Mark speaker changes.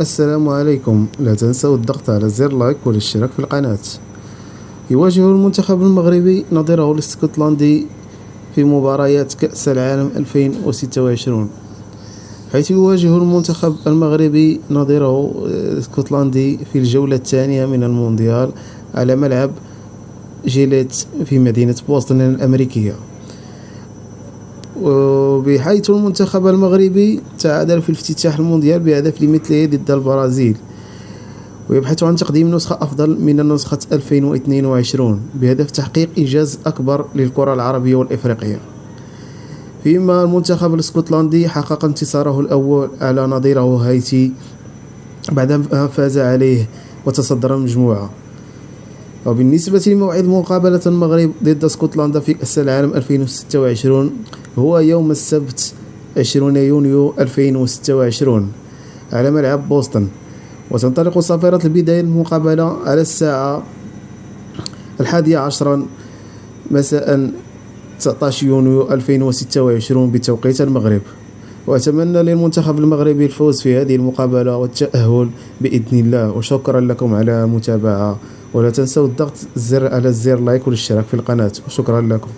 Speaker 1: السلام عليكم. لا تنسوا الضغط على زر لايك والاشتراك في القناة. يواجه المنتخب المغربي نظيره الاسكتلندي في مباريات كأس العالم 2026، حيث يواجه المنتخب المغربي نظيره الاسكتلندي في الجولة الثانية من المونديال على ملعب جيليت في مدينة بوسطن الأمريكية، وبحيث المنتخب المغربي تعادل في افتتاح المونديال بهدف لمثله ضد البرازيل، ويبحث عن تقديم نسخة أفضل من النسخة 2022 بهدف تحقيق إنجاز أكبر للكرة العربية والإفريقية. فيما المنتخب الاسكتلندي حقق انتصاره الأول على نظيره هايتي بعدما فاز عليه وتصدر المجموعة. وبالنسبة لموعد مقابلة المغرب ضد اسكتلندا في كأس العالم 2026 هو يوم السبت 20 يونيو 2026 على ملعب بوسطن، وتنطلق صافرة البداية المقابلة على الساعة 11 مساء 19 يونيو 2026 بتوقيت المغرب. وأتمنى للمنتخب المغربي الفوز في هذه المقابلة والتأهل بإذن الله، وشكرا لكم على المتابعة، ولا تنسوا الضغط على الزر لايك والاشتراك في القناة، وشكرا لكم.